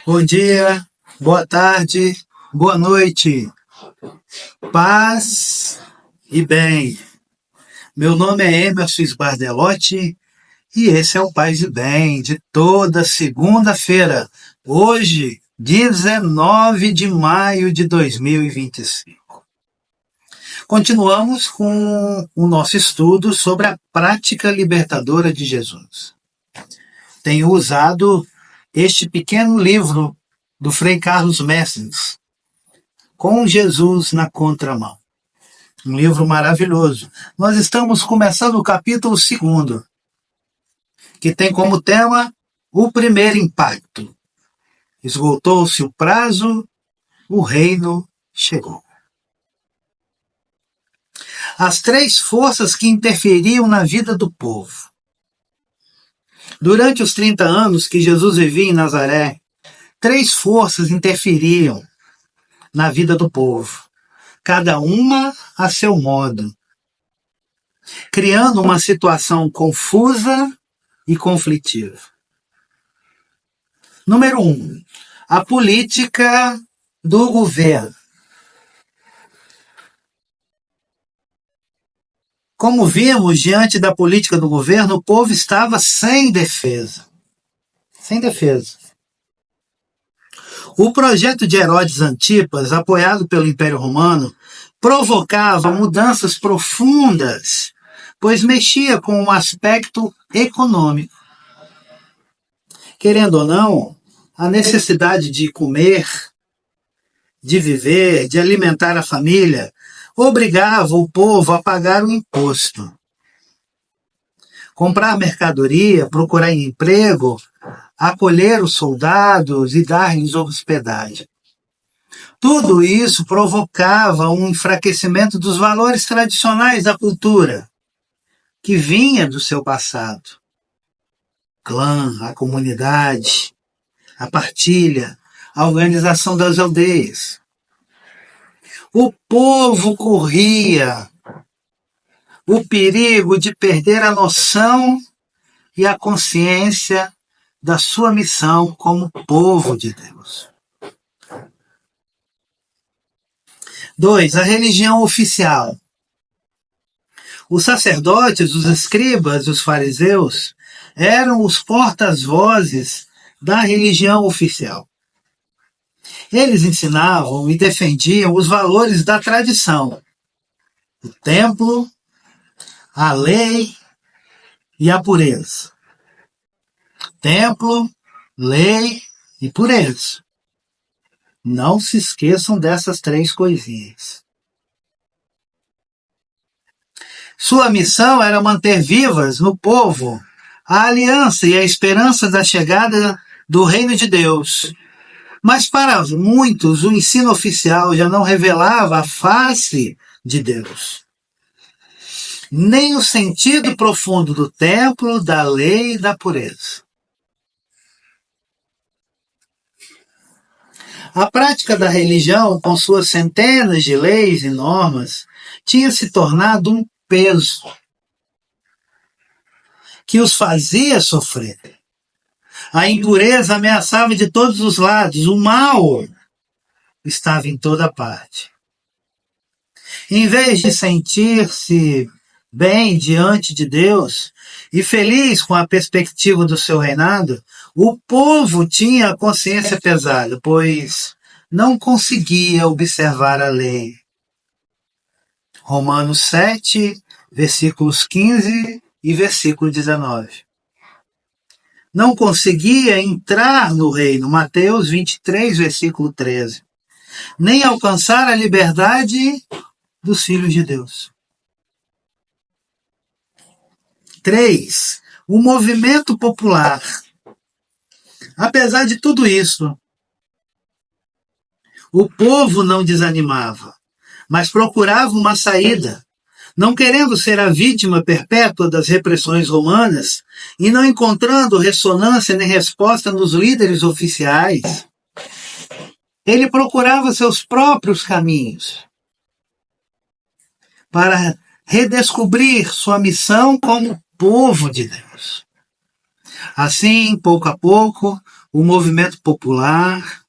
Bom dia, boa tarde, boa noite, paz e bem. Meu nome é Emerson Sbardelotti e esse é o Paz e Bem de toda segunda-feira, hoje, 19 de maio de 2025. Continuamos com o nosso estudo sobre a prática libertadora de Jesus. Tenho usado este pequeno livro do Frei Carlos Messens, Com Jesus na Contramão. Um livro maravilhoso. Nós estamos começando o capítulo 2, que tem como tema o primeiro impacto. Esgotou-se o prazo, o reino chegou. As três forças que interferiam na vida do povo. Durante os 30 anos que Jesus vivia em Nazaré, três forças interferiam na vida do povo, cada uma a seu modo, criando uma situação confusa e conflitiva. Número 1, a política do governo. Como vimos, diante da política do governo, o povo estava sem defesa. Sem defesa. O projeto de Herodes Antipas, apoiado pelo Império Romano, provocava mudanças profundas, pois mexia com o aspecto econômico. Querendo ou não, a necessidade de comer, de viver, de alimentar a família, obrigava o povo a pagar o imposto. Comprar mercadoria, procurar emprego, acolher os soldados e dar-lhes hospedagem. Tudo isso provocava um enfraquecimento dos valores tradicionais da cultura, que vinha do seu passado. Clã, a comunidade, a partilha, a organização das aldeias. O povo corria o perigo de perder a noção e a consciência da sua missão como povo de Deus. 2. A religião oficial. Os sacerdotes, os escribas e os fariseus eram os porta-vozes da religião oficial. Eles ensinavam e defendiam os valores da tradição, o templo, a lei e a pureza. Templo, lei e pureza. Não se esqueçam dessas três coisinhas. Sua missão era manter vivas no povo a aliança e a esperança da chegada do reino de Deus. Mas para muitos, o ensino oficial já não revelava a face de Deus, nem o sentido profundo do templo, da lei e da pureza. A prática da religião, com suas centenas de leis e normas, tinha se tornado um peso que os fazia sofrer. A impureza ameaçava de todos os lados, o mal estava em toda parte. Em vez de sentir-se bem diante de Deus e feliz com a perspectiva do seu reinado, o povo tinha a consciência pesada, pois não conseguia observar a lei. Romanos 7, versículos 15 e versículo 19. Não conseguia entrar no reino, Mateus 23, versículo 13. Nem alcançar a liberdade dos filhos de Deus. 3. O movimento popular. Apesar de tudo isso, o povo não desanimava, mas procurava uma saída, não querendo ser a vítima perpétua das repressões romanas e não encontrando ressonância nem resposta nos líderes oficiais. Ele procurava seus próprios caminhos para redescobrir sua missão como povo de Deus. Assim, pouco a pouco, o movimento popular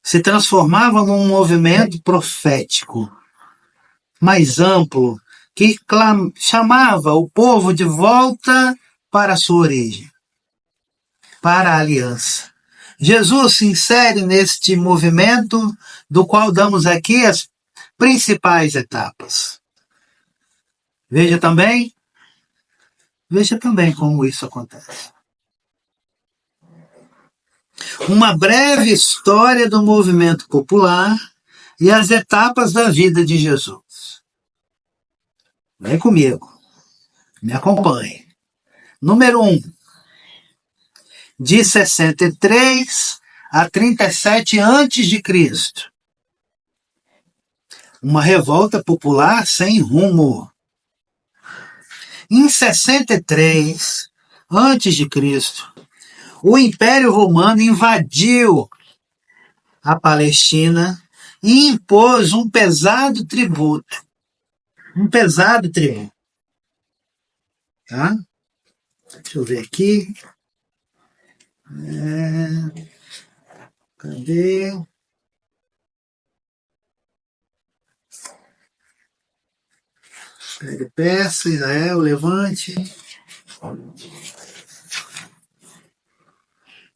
se transformava num movimento profético, mais amplo, que chamava o povo de volta para a sua origem, para a aliança. Jesus se insere neste movimento, do qual damos aqui as principais etapas. Veja também como isso acontece. Uma breve história do movimento popular e as etapas da vida de Jesus. Vem comigo, me acompanhe. Número 1. De 63 a 37 a.C. Uma revolta popular sem rumo. Em 63 a.C., o Império Romano invadiu a Palestina e impôs um pesado tributo. Tá? Deixa eu ver aqui. Cadê? Pega peça, Israel, levante.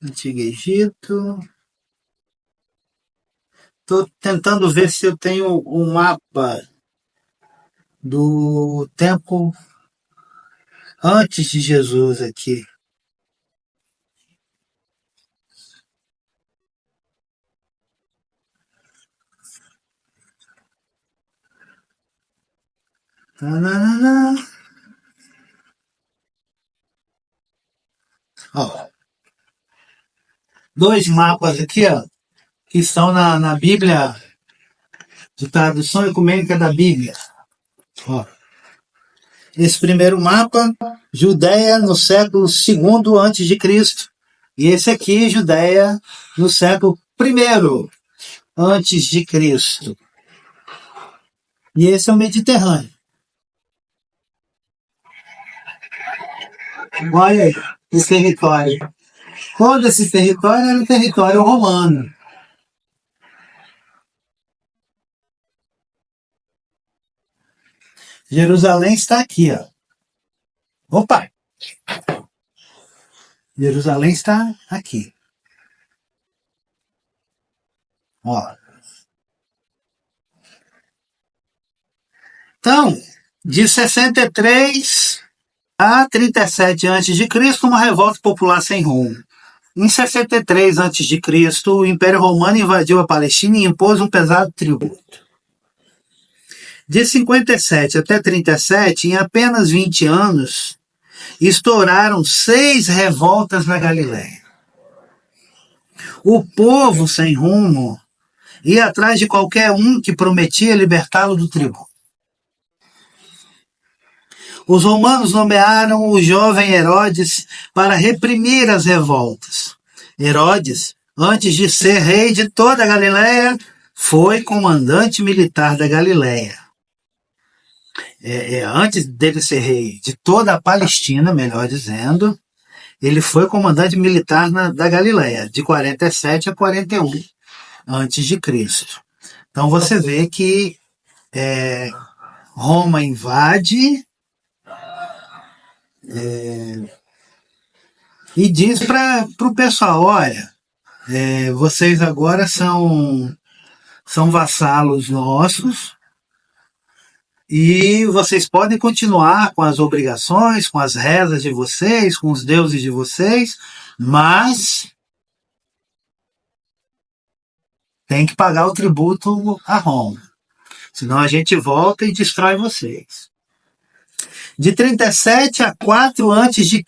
Antigo Egito. Estou tentando ver se eu tenho um mapa do tempo antes de Jesus aqui. Ó, dois mapas aqui, ó, que estão na Bíblia, de tradução ecumênica da Bíblia. Ó. Esse primeiro mapa, Judéia no século II a.C. E esse aqui, Judéia no século I a.C. E esse é o Mediterrâneo. Olha aí, esse território. Todo esse território era um território romano. Jerusalém está aqui, ó. Opa! Jerusalém está aqui. Ó. Então, de 63 a 37 a.C., uma revolta popular sem rumo. Em 63 a.C., o Império Romano invadiu a Palestina e impôs um pesado tributo. De 57 até 37, em apenas 20 anos, estouraram 6 revoltas na Galiléia. O povo sem rumo ia atrás de qualquer um que prometia libertá-lo do tributo. Os romanos nomearam o jovem Herodes para reprimir as revoltas. Herodes, antes de ser rei de toda a Galiléia, foi comandante militar da Galiléia. Antes dele ser rei de toda a Palestina, melhor dizendo, ele foi comandante militar da Galiléia, de 47 a 41 antes de Cristo. Então você vê que Roma invade e diz para o pessoal, olha, vocês agora são vassalos nossos, e vocês podem continuar com as obrigações, com as rezas de vocês, com os deuses de vocês, mas tem que pagar o tributo a Roma. Senão a gente volta e destrói vocês. De 37 a 4 a.C.,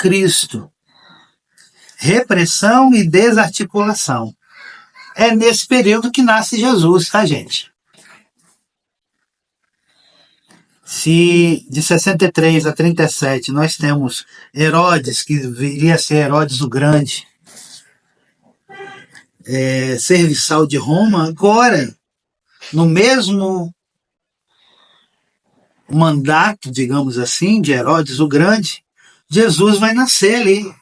repressão e desarticulação. É nesse período que nasce Jesus, tá, gente? Se de 63 a 37 nós temos Herodes, que viria a ser Herodes o Grande, serviçal de Roma, agora, no mesmo mandato, digamos assim, de Herodes o Grande, Jesus vai nascer ali.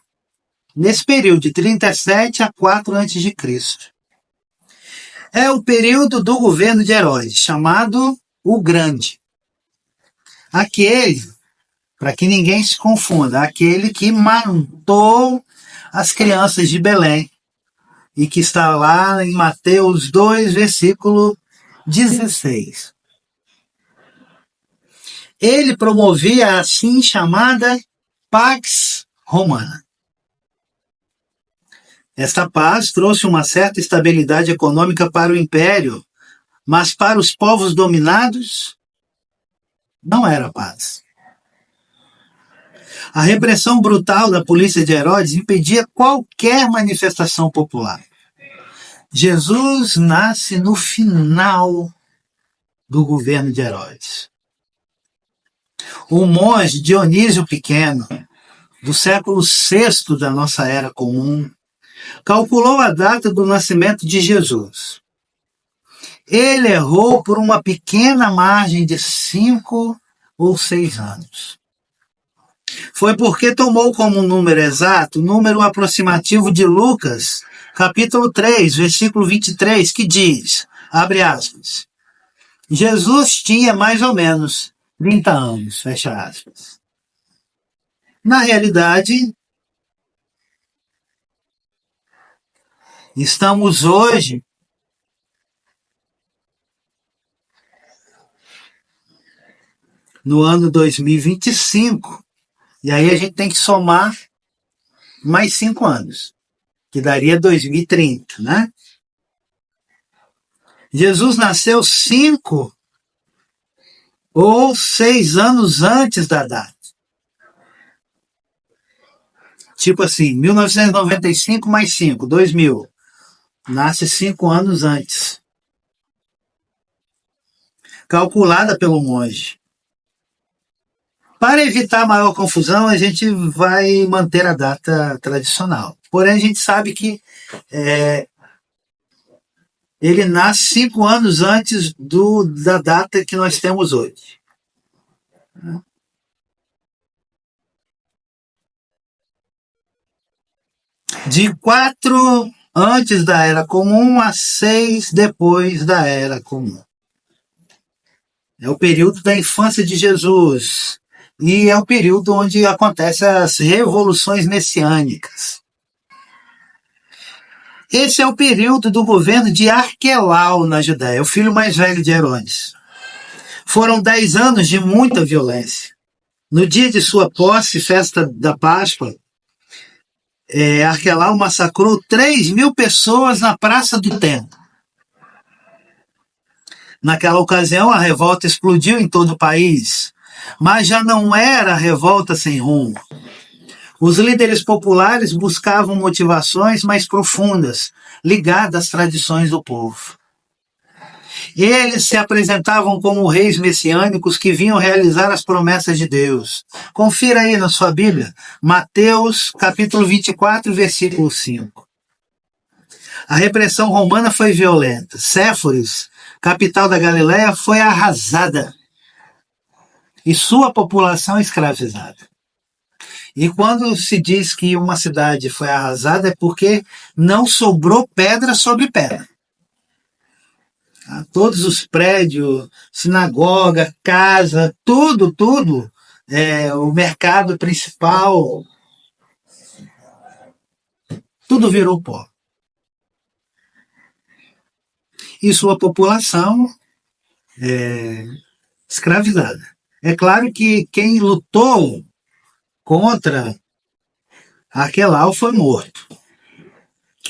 nesse período de 37 a 4 a.C. É o período do governo de Herodes, chamado o Grande. Aquele, para que ninguém se confunda, aquele que matou as crianças de Belém, e que está lá em Mateus 2, versículo 16. Ele promovia a assim chamada Pax Romana. Esta paz trouxe uma certa estabilidade econômica para o império, mas para os povos dominados não era paz. A repressão brutal da polícia de Herodes impedia qualquer manifestação popular. Jesus nasce no final do governo de Herodes. O monge Dionísio Pequeno, do século VI da nossa era comum, calculou a data do nascimento de Jesus. Ele errou por uma pequena margem de 5 ou 6 anos. Foi porque tomou como número exato o número aproximativo de Lucas, capítulo 3, versículo 23, que diz, abre aspas, Jesus tinha mais ou menos 30 anos, fecha aspas. Na realidade, estamos hoje no ano 2025, e aí a gente tem que somar mais 5 anos, que daria 2030, né? Jesus nasceu 5 ou 6 anos antes da data. Tipo assim, 1995 mais 5, 2000. Nasce 5 anos antes. Calculada pelo monge. Para evitar maior confusão, a gente vai manter a data tradicional. Porém, a gente sabe que ele nasce 5 anos antes da data que nós temos hoje. De 4 antes da Era Comum a 6 depois da Era Comum. É o período da infância de Jesus. E é o período onde acontecem as revoluções messiânicas. Esse é o período do governo de Arquelau na Judéia, o filho mais velho de Herodes. Foram 10 anos de muita violência. No dia de sua posse, festa da Páscoa, Arquelau massacrou 3.000 pessoas na Praça do Templo. Naquela ocasião, a revolta explodiu em todo o país, mas já não era revolta sem rumo. Os líderes populares buscavam motivações mais profundas, ligadas às tradições do povo. Eles se apresentavam como reis messiânicos que vinham realizar as promessas de Deus. Confira aí na sua Bíblia, Mateus capítulo 24, versículo 5. A repressão romana foi violenta. Séforis, capital da Galiléia, foi arrasada e sua população escravizada. E quando se diz que uma cidade foi arrasada é porque não sobrou pedra sobre pedra. Todos os prédios, sinagoga, casa, tudo, o mercado principal, tudo virou pó. E sua população escravizada. É claro que quem lutou contra Arquelau foi morto.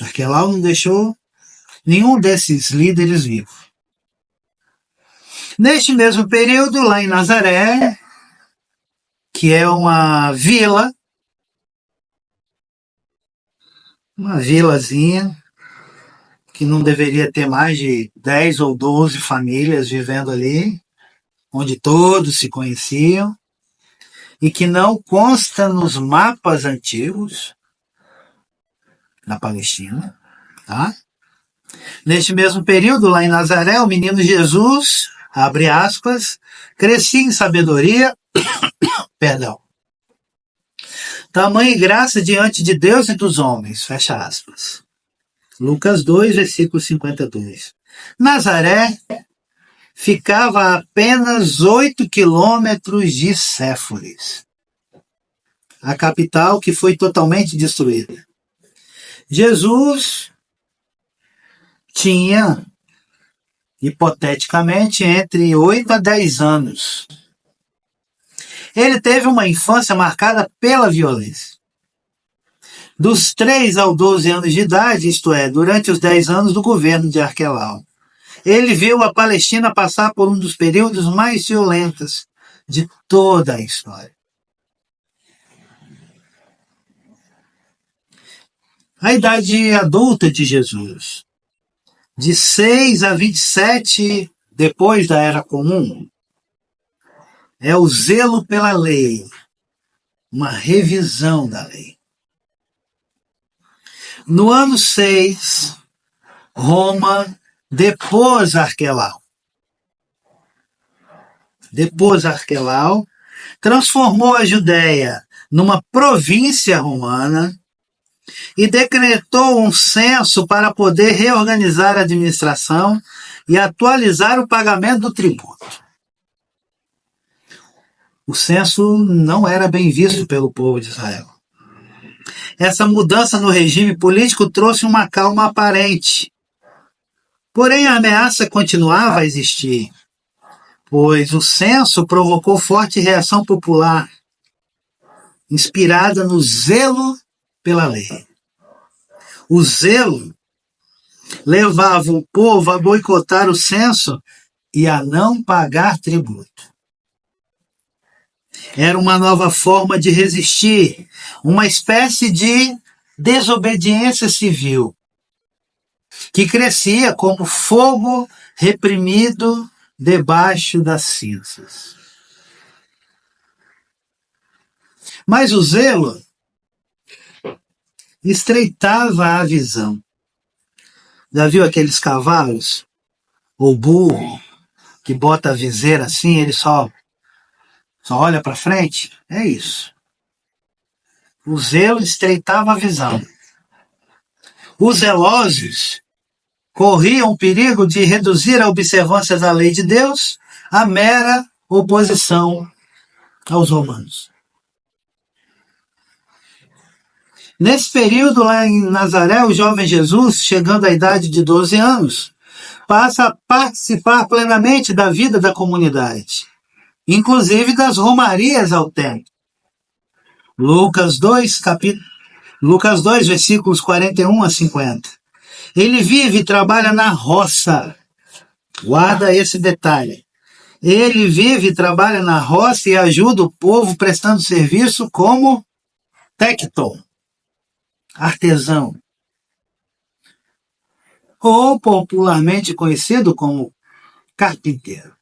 Arquelau não deixou nenhum desses líderes vivos. Neste mesmo período, lá em Nazaré, que é uma vilazinha, que não deveria ter mais de 10 ou 12 famílias vivendo ali, onde todos se conheciam, e que não consta nos mapas antigos da Palestina, tá? Neste mesmo período, lá em Nazaré, o menino Jesus, abre aspas, crescia em sabedoria, tamanha graça diante de Deus e dos homens, fecha aspas. Lucas 2, versículo 52. Nazaré ficava a apenas 8 quilômetros de Séforis, a capital que foi totalmente destruída. Jesus tinha, hipoteticamente, entre 8 a 10 anos. Ele teve uma infância marcada pela violência. Dos 3 aos 12 anos de idade, isto é, durante os 10 anos do governo de Arquelau, ele viu a Palestina passar por um dos períodos mais violentos de toda a história. A idade adulta de Jesus, de 6 a 27 depois da Era Comum, é o zelo pela lei, uma revisão da lei. No ano 6, Roma depôs Arquelau. Transformou a Judéia numa província romana e decretou um censo para poder reorganizar a administração e atualizar o pagamento do tributo. O censo não era bem visto pelo povo de Israel. Essa mudança no regime político trouxe uma calma aparente. Porém, a ameaça continuava a existir, pois o censo provocou forte reação popular, inspirada no zelo pela lei. O zelo levava o povo a boicotar o censo e a não pagar tributo. Era uma nova forma de resistir, uma espécie de desobediência civil, que crescia como fogo reprimido debaixo das cinzas. Mas o zelo estreitava a visão. Já viu aqueles cavalos, ou burro, que bota a viseira assim, ele só olha para frente? É isso. O zelo estreitava a visão. Os zelosos corriam o perigo de reduzir a observância da lei de Deus à mera oposição aos romanos. Nesse período, lá em Nazaré, o jovem Jesus, chegando à idade de 12 anos, passa a participar plenamente da vida da comunidade, inclusive das romarias ao templo. Lucas 2, versículos 41 a 50. Ele vive e trabalha na roça. Guarda esse detalhe. Ele vive e trabalha na roça e ajuda o povo prestando serviço como tecton, artesão, ou popularmente conhecido como carpinteiro.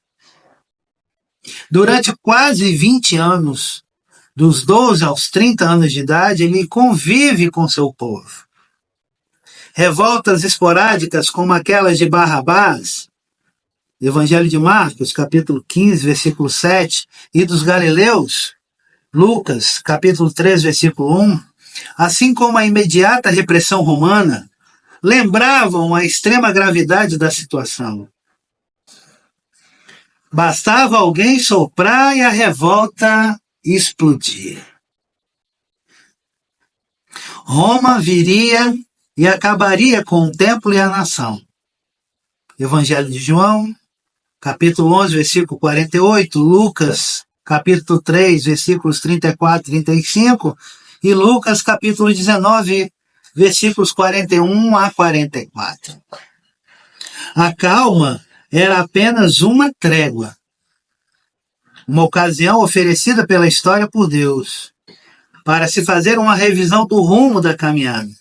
Durante quase 20 anos, dos 12 aos 30 anos de idade, ele convive com seu povo. Revoltas esporádicas como aquelas de Barrabás, Evangelho de Marcos, capítulo 15, versículo 7, e dos Galileus, Lucas, capítulo 3, versículo 1, assim como a imediata repressão romana, lembravam a extrema gravidade da situação. Bastava alguém soprar e a revolta explodir. Roma viria e acabaria com o templo e a nação. Evangelho de João, capítulo 11, versículo 48, Lucas, capítulo 3, versículos 34 e 35, e Lucas, capítulo 19, versículos 41 a 44. A calma era apenas uma trégua, uma ocasião oferecida pela história por Deus, para se fazer uma revisão do rumo da caminhada.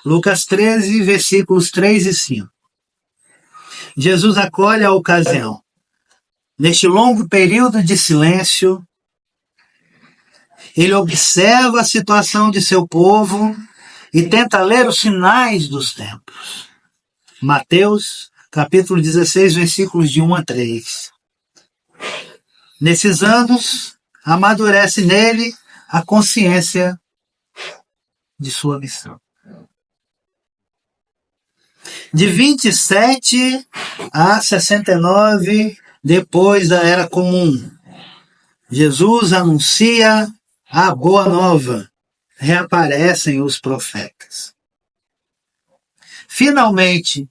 Lucas 13, versículos 3 e 5. Jesus acolhe a ocasião. Neste longo período de silêncio, ele observa a situação de seu povo e tenta ler os sinais dos tempos. Mateus, capítulo 16, versículos de 1 a 3. Nesses anos, amadurece nele a consciência de sua missão. De 27 a 69, depois da Era Comum, Jesus anuncia a Boa Nova. Reaparecem os profetas. Finalmente,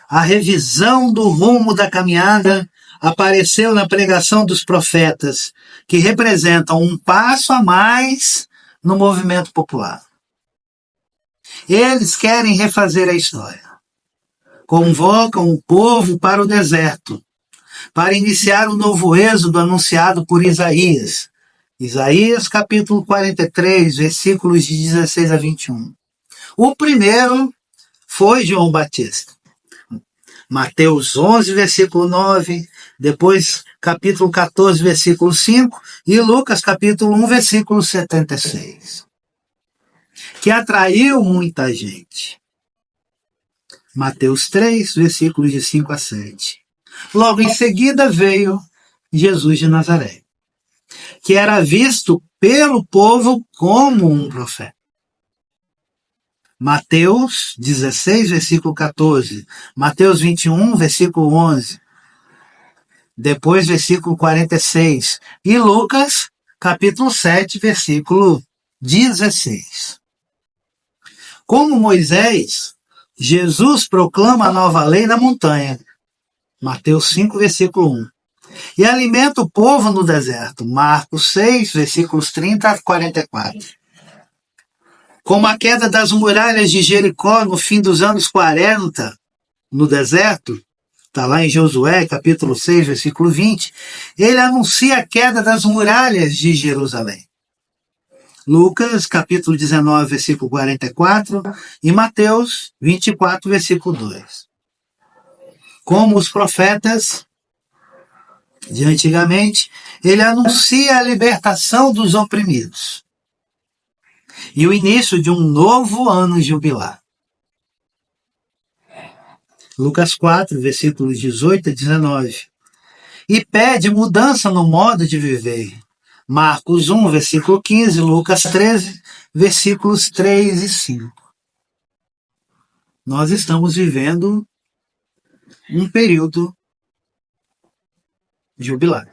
a revisão do rumo da caminhada apareceu na pregação dos profetas, que representam um passo a mais no movimento popular. Eles querem refazer a história. Convocam o povo para o deserto, para iniciar o novo êxodo anunciado por Isaías. Isaías capítulo 43, versículos de 16 a 21. O primeiro foi João Batista. Mateus 11, versículo 9, depois capítulo 14, versículo 5, e Lucas capítulo 1, versículo 76. Que atraiu muita gente. Mateus 3, versículos de 5 a 7. Logo em seguida veio Jesus de Nazaré, que era visto pelo povo como um profeta. Mateus 16, versículo 14. Mateus 21, versículo 11. Depois, versículo 46. E Lucas, capítulo 7, versículo 16. Como Moisés, Jesus proclama a nova lei na montanha. Mateus 5, versículo 1. E alimenta o povo no deserto. Marcos 6, versículos 30 a 44. Como a queda das muralhas de Jericó no fim dos anos 40, no deserto, está lá em Josué, capítulo 6, versículo 20, ele anuncia a queda das muralhas de Jerusalém. Lucas, capítulo 19, versículo 44, e Mateus 24, versículo 2. Como os profetas de antigamente, ele anuncia a libertação dos oprimidos e o início de um novo ano jubilar. Lucas 4, versículos 18 a 19. E pede mudança no modo de viver. Marcos 1, versículo 15, Lucas 13, versículos 3 e 5. Nós estamos vivendo um período jubilar.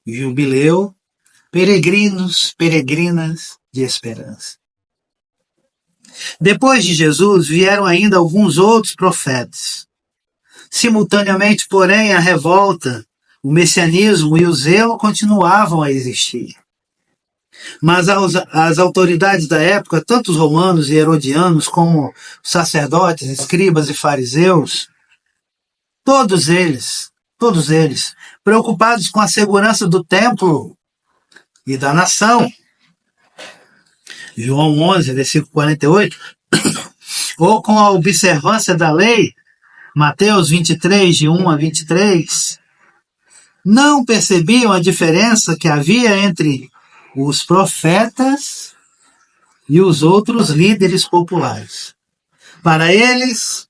Jubileu, peregrinos, peregrinas de esperança. Depois de Jesus vieram ainda alguns outros profetas. Simultaneamente, porém, a revolta, o messianismo e o zelo continuavam a existir. Mas as autoridades da época, tanto os romanos e herodianos como sacerdotes, escribas e fariseus, todos eles, preocupados com a segurança do templo e da nação, João 11, versículo 48, ou com a observância da lei, Mateus 23, de 1 a 23, não percebiam a diferença que havia entre os profetas e os outros líderes populares. Para eles,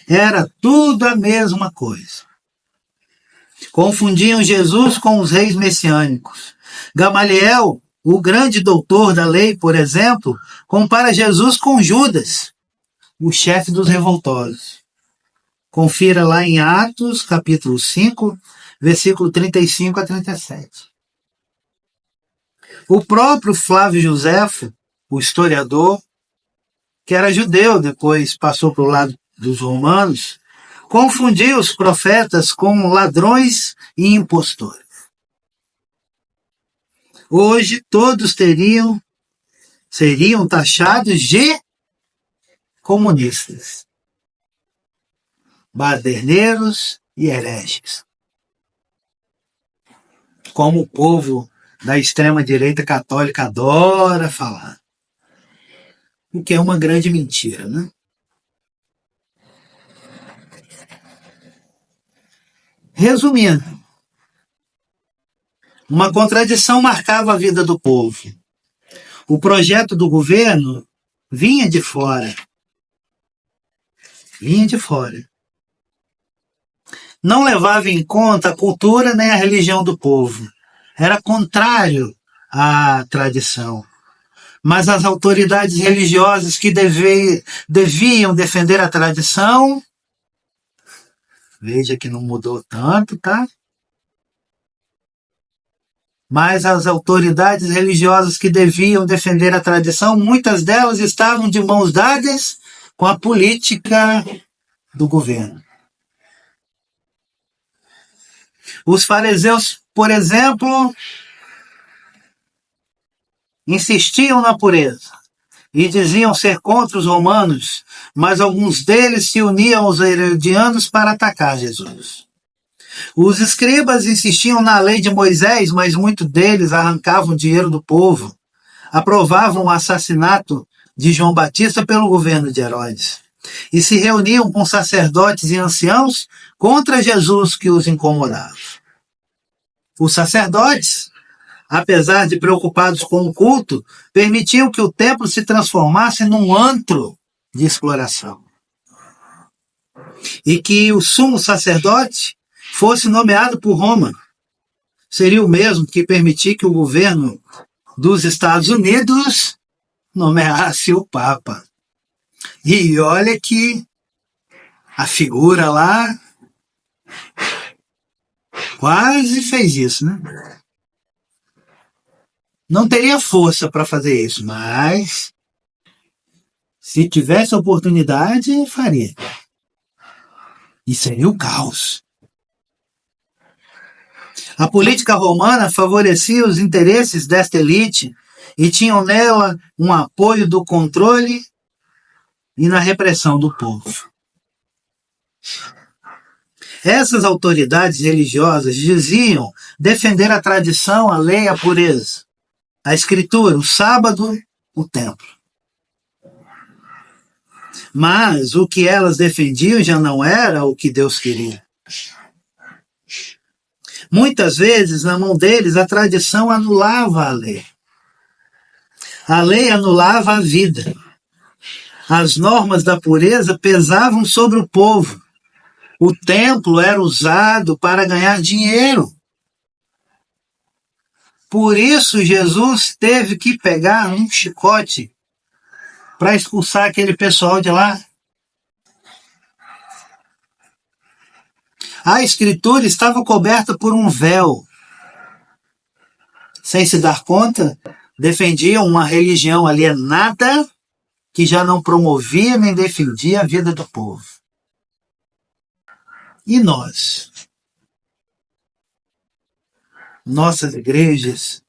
era tudo a mesma coisa. Confundiam Jesus com os reis messiânicos. Gamaliel, o grande doutor da lei, por exemplo, compara Jesus com Judas, o chefe dos revoltosos. Confira lá em Atos, capítulo 5, versículo 35 a 37. O próprio Flávio Joséfo, o historiador, que era judeu, depois passou para o lado dos romanos, confundiu os profetas com ladrões e impostores. Hoje todos seriam taxados de comunistas, baderneiros e hereges. Como o povo da extrema-direita católica adora falar. O que é uma grande mentira, né? Resumindo, uma contradição marcava a vida do povo. O projeto do governo vinha de fora. Não levava em conta a cultura nem a religião do povo. Era contrário à tradição. Mas as autoridades religiosas que deviam defender a tradição, veja que não mudou tanto, tá? Mas as autoridades religiosas que deviam defender a tradição, muitas delas estavam de mãos dadas com a política do governo. Os fariseus, por exemplo, insistiam na pureza e diziam ser contra os romanos, mas alguns deles se uniam aos herodianos para atacar Jesus. Os escribas insistiam na lei de Moisés, mas muitos deles arrancavam dinheiro do povo, aprovavam o assassinato de João Batista pelo governo de Herodes e se reuniam com sacerdotes e anciãos contra Jesus que os incomodava. Os sacerdotes, apesar de preocupados com o culto, permitiam que o templo se transformasse num antro de exploração. E que o sumo sacerdote fosse nomeado por Roma. Seria o mesmo que permitir que o governo dos Estados Unidos nomeasse o Papa. E olha que a figura lá quase fez isso, né? Não teria força para fazer isso, mas se tivesse oportunidade, faria. E seria o caos. A política romana favorecia os interesses desta elite e tinham nela um apoio do controle e na repressão do povo. Essas autoridades religiosas diziam defender a tradição, a lei, a pureza, a escritura, o sábado, o templo. Mas o que elas defendiam já não era o que Deus queria. Muitas vezes, na mão deles, a tradição anulava a lei. A lei anulava a vida. As normas da pureza pesavam sobre o povo. O templo era usado para ganhar dinheiro. Por isso, Jesus teve que pegar um chicote para expulsar aquele pessoal de lá. A escritura estava coberta por um véu. Sem se dar conta, defendiam uma religião alienada que já não promovia nem defendia a vida do povo. E nós? Nossas igrejas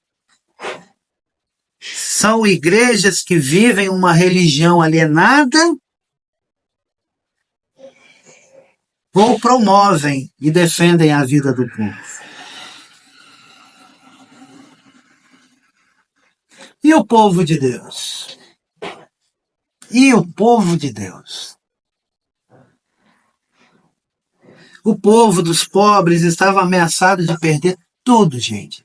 são igrejas que vivem uma religião alienada ou promovem e defendem a vida do povo? E o povo de Deus? E o povo de Deus? O povo dos pobres estava ameaçado de perder tudo, gente.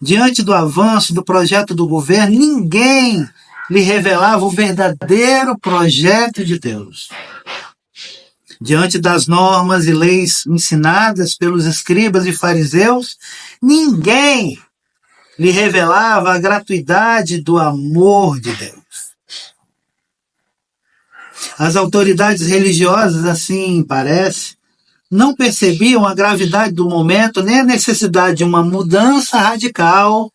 Diante do avanço do projeto do governo, ninguém lhe revelava o verdadeiro projeto de Deus. Diante das normas e leis ensinadas pelos escribas e fariseus, ninguém lhe revelava a gratuidade do amor de Deus. As autoridades religiosas, assim parece, não percebiam a gravidade do momento nem a necessidade de uma mudança radical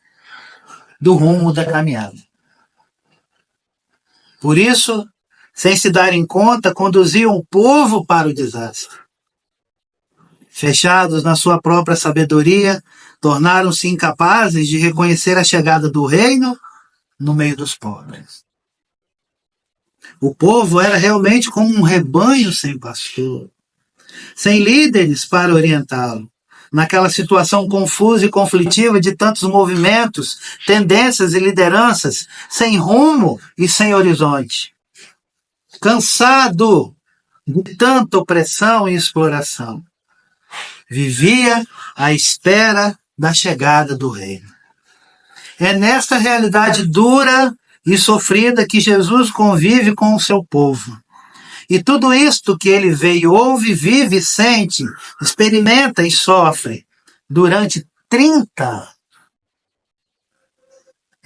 do rumo da caminhada. Por isso, sem se darem conta, conduziam o povo para o desastre. Fechados na sua própria sabedoria, tornaram-se incapazes de reconhecer a chegada do reino no meio dos pobres. O povo era realmente como um rebanho sem pastor, sem líderes para orientá-lo, naquela situação confusa e conflitiva de tantos movimentos, tendências e lideranças, sem rumo e sem horizonte. Cansado de tanta opressão e exploração, vivia à espera da chegada do reino. É nesta realidade dura e sofrida que Jesus convive com o seu povo. E tudo isto que ele veio, ouve, vive, sente, experimenta e sofre durante 30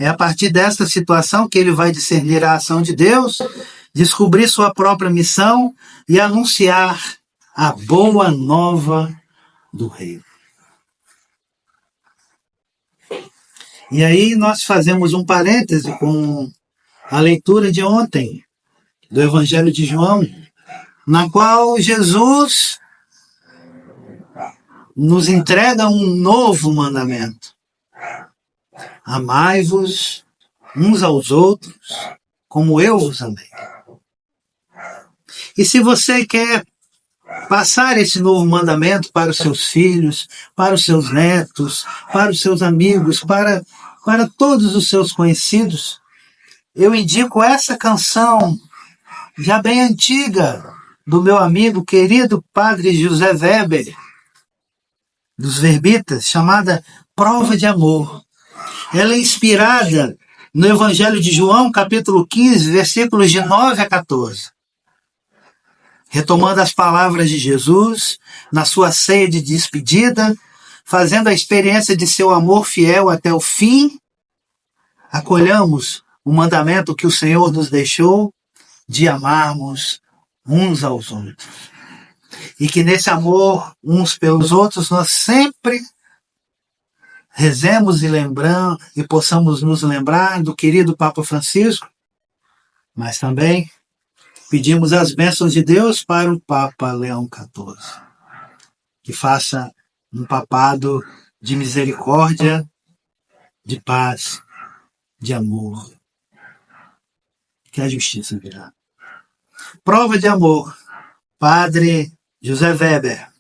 É a partir dessa situação que ele vai discernir a ação de Deus, descobrir sua própria missão e anunciar a boa nova do reino. E aí nós fazemos um parêntese com a leitura de ontem do Evangelho de João, na qual Jesus nos entrega um novo mandamento. Amai-vos uns aos outros, como eu vos amei. E se você quer passar esse novo mandamento para os seus filhos, para os seus netos, para os seus amigos, para todos os seus conhecidos, eu indico essa canção, já bem antiga, do meu amigo querido padre José Weber, dos Verbitas, chamada Prova de Amor. Ela é inspirada no Evangelho de João, capítulo 15, versículos de 9 a 14. Retomando as palavras de Jesus, na sua ceia de despedida, fazendo a experiência de seu amor fiel até o fim, acolhamos o mandamento que o Senhor nos deixou de amarmos uns aos outros. E que nesse amor uns pelos outros nós sempre rezemos e possamos nos lembrar do querido Papa Francisco, mas também pedimos as bênçãos de Deus para o Papa Leão XIV, que faça um papado de misericórdia, de paz, de amor, que a justiça virá. Prova de amor, Padre José Weber.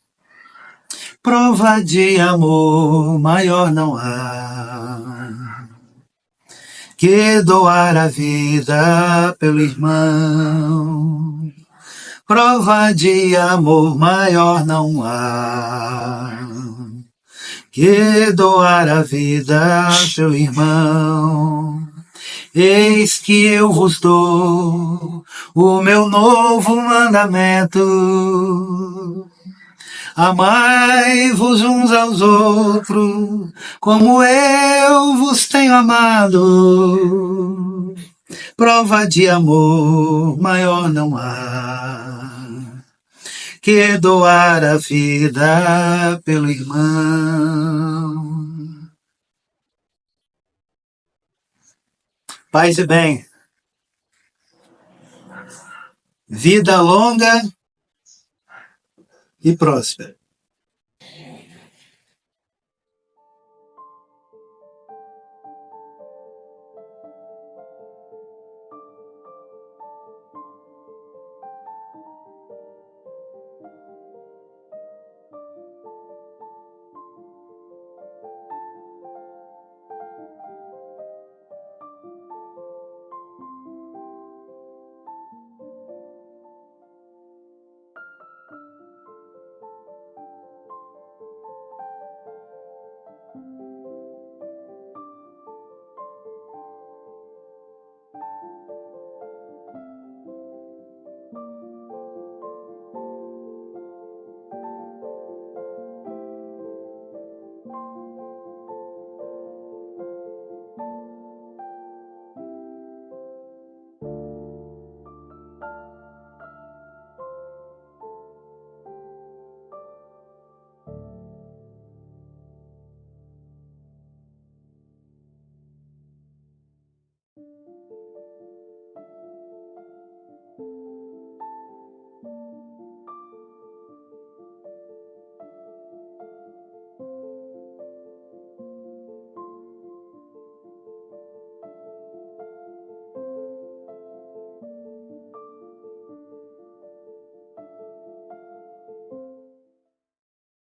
Prova de amor maior não há que doar a vida pelo irmão. Prova de amor maior não há que doar a vida pelo irmão. Eis que eu vos dou o meu novo mandamento. Amai-vos uns aos outros, como eu vos tenho amado. Prova de amor maior não há que doar a vida pelo irmão. Paz e bem. Vida longa e próspera.